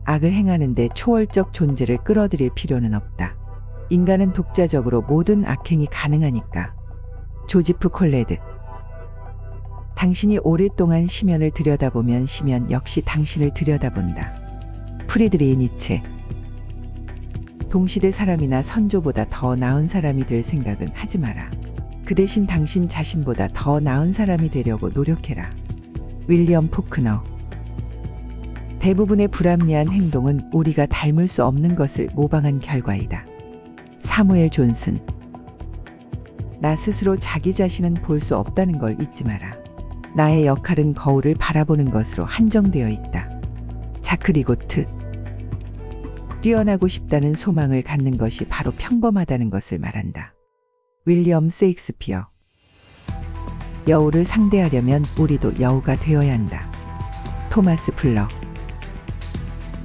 악을 행하는데 초월적 존재를 끌어들일 필요는 없다. 인간은 독자적으로 모든 악행이 가능하니까. 조지프 콜레드. 당신이 오랫동안 시면을 들여다보면 시면 역시 당신을 들여다본다. 프리드리히 니체. 동시대 사람이나 선조보다 더 나은 사람이 될 생각은 하지 마라. 그 대신 당신 자신보다 더 나은 사람이 되려고 노력해라. 윌리엄 포크너. 대부분의 불합리한 행동은 우리가 닮을 수 없는 것을 모방한 결과이다. 사무엘 존슨. 나 스스로 자기 자신은 볼 수 없다는 걸 잊지 마라. 나의 역할은 거울을 바라보는 것으로 한정되어 있다. 자크 리고트. 뛰어나고 싶다는 소망을 갖는 것이 바로 평범하다는 것을 말한다. 윌리엄 세익스피어. 여우를 상대하려면 우리도 여우가 되어야 한다. 토마스 플러.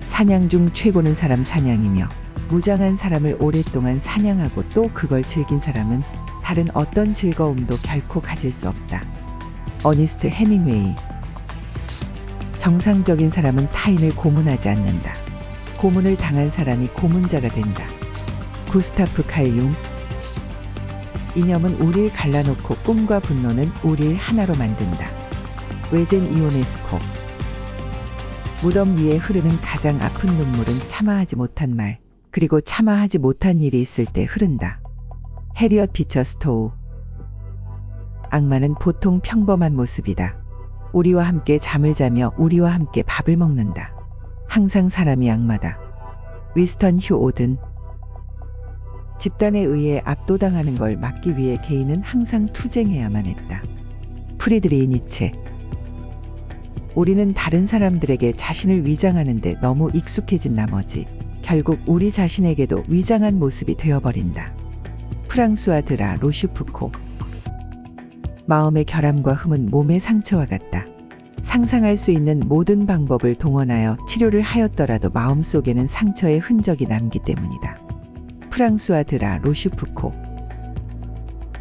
사냥 중 최고는 사람 사냥이며 무장한 사람을 오랫동안 사냥하고 또 그걸 즐긴 사람은 다른 어떤 즐거움도 결코 가질 수 없다. 어니스트 해밍웨이. 정상적인 사람은 타인을 고문하지 않는다. 고문을 당한 사람이 고문자가 된다. 구스타프 칼 융. 이념은 우릴 갈라놓고 꿈과 분노는 우릴 하나로 만든다. 외젠 이오네스코. 무덤 위에 흐르는 가장 아픈 눈물은 참아하지 못한 말, 그리고 참아하지 못한 일이 있을 때 흐른다. 해리엇 비처 스토우. 악마는 보통 평범한 모습이다. 우리와 함께 잠을 자며 우리와 함께 밥을 먹는다. 항상 사람이 악마다. 위스턴 휴 오든. 집단에 의해 압도당하는 걸 막기 위해 개인은 항상 투쟁해야만 했다. 프리드리히 니체. 우리는 다른 사람들에게 자신을 위장하는데 너무 익숙해진 나머지 결국 우리 자신에게도 위장한 모습이 되어버린다. 프랑수아 드라 로슈프코. 마음의 결함과 흠은 몸의 상처와 같다. 상상할 수 있는 모든 방법을 동원하여 치료를 하였더라도 마음속에는 상처의 흔적이 남기 때문이다. 프랑수아 드라 로슈프코.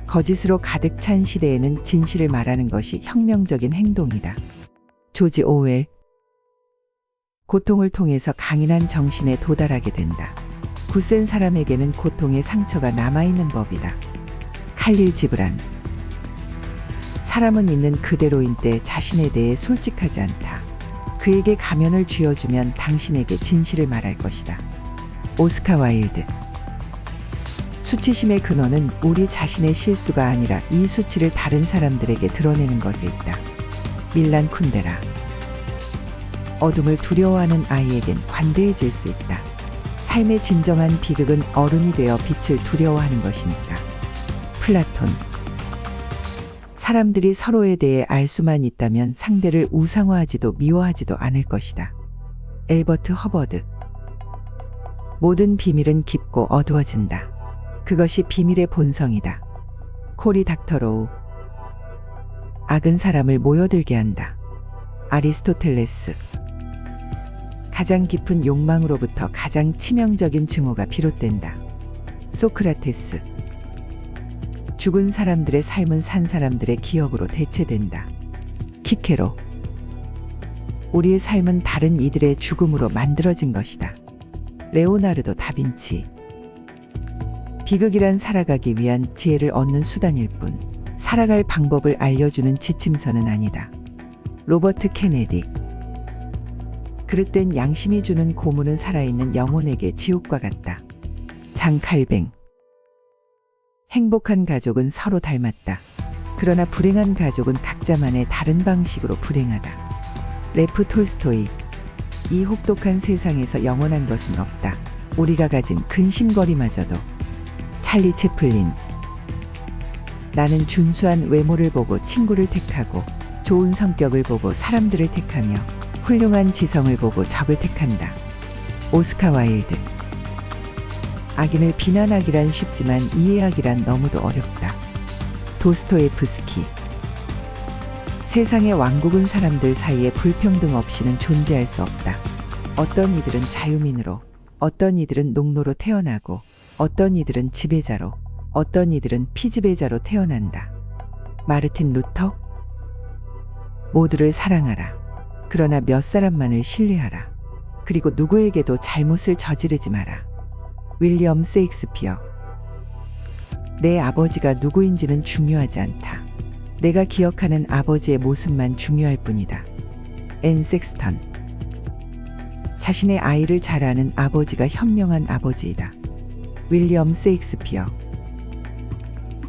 거짓으로 가득 찬 시대에는 진실을 말하는 것이 혁명적인 행동이다. 조지 오웰. 고통을 통해서 강인한 정신에 도달하게 된다. 굳센 사람에게는 고통의 상처가 남아있는 법이다. 칼릴 지브란. 사람은 있는 그대로인 때 자신에 대해 솔직하지 않다. 그에게 가면을 쥐어주면 당신에게 진실을 말할 것이다. 오스카 와일드. 수치심의 근원은 우리 자신의 실수가 아니라 이 수치를 다른 사람들에게 드러내는 것에 있다. 밀란 쿤데라. 어둠을 두려워하는 아이에겐 관대해질 수 있다. 삶의 진정한 비극은 어른이 되어 빛을 두려워하는 것이니까. 플라톤. 사람들이 서로에 대해 알 수만 있다면 상대를 우상화하지도 미워하지도 않을 것이다. 엘버트 허버드. 모든 비밀은 깊고 어두워진다. 그것이 비밀의 본성이다. 코리 닥터로우. 악은 사람을 모여들게 한다. 아리스토텔레스. 가장 깊은 욕망으로부터 가장 치명적인 증오가 비롯된다. 소크라테스. 죽은 사람들의 삶은 산 사람들의 기억으로 대체된다. 키케로. 우리의 삶은 다른 이들의 죽음으로 만들어진 것이다. 레오나르도 다빈치. 비극이란 살아가기 위한 지혜를 얻는 수단일 뿐 살아갈 방법을 알려주는 지침서는 아니다. 로버트 케네디. 그릇된 양심이 주는 고문은 살아있는 영혼에게 지옥과 같다. 장칼뱅. 행복한 가족은 서로 닮았다. 그러나 불행한 가족은 각자만의 다른 방식으로 불행하다. 레프 톨스토이. 이 혹독한 세상에서 영원한 것은 없다. 우리가 가진 근심거리마저도. 찰리 채플린. 나는 준수한 외모를 보고 친구를 택하고 좋은 성격을 보고 사람들을 택하며 훌륭한 지성을 보고 적을 택한다. 오스카 와일드. 악인을 비난하기란 쉽지만 이해하기란 너무도 어렵다. 도스토예프스키. 세상의 왕국은 사람들 사이에 불평등 없이는 존재할 수 없다. 어떤 이들은 자유민으로, 어떤 이들은 농노로 태어나고, 어떤 이들은 지배자로, 어떤 이들은 피지배자로 태어난다. 마르틴 루터. 모두를 사랑하라. 그러나 몇 사람만을 신뢰하라. 그리고 누구에게도 잘못을 저지르지 마라. 윌리엄 세익스피어. 내 아버지가 누구인지는 중요하지 않다. 내가 기억하는 아버지의 모습만 중요할 뿐이다. 앤 섹스턴. 자신의 아이를 잘 아는 아버지가 현명한 아버지이다. 윌리엄 세익스피어.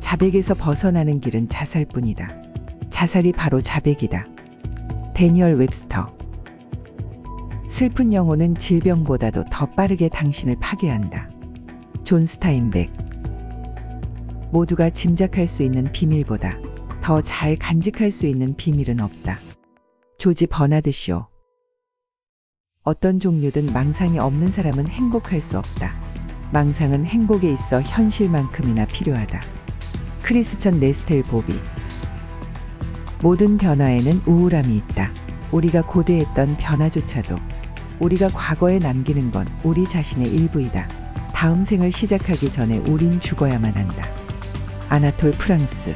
자백에서 벗어나는 길은 자살뿐이다. 자살이 바로 자백이다. 데니얼 웹스터. 슬픈 영혼은 질병보다도 더 빠르게 당신을 파괴한다. 존 스타인백. 모두가 짐작할 수 있는 비밀보다 더 잘 간직할 수 있는 비밀은 없다. 조지 버나드 쇼. 어떤 종류든 망상이 없는 사람은 행복할 수 없다. 망상은 행복에 있어 현실만큼이나 필요하다. 크리스천 네스텔 보비. 모든 변화에는 우울함이 있다. 우리가 고대했던 변화조차도 우리가 과거에 남기는 건 우리 자신의 일부이다. 다음 생을 시작하기 전에 우린 죽어야만 한다. 아나톨 프랑스.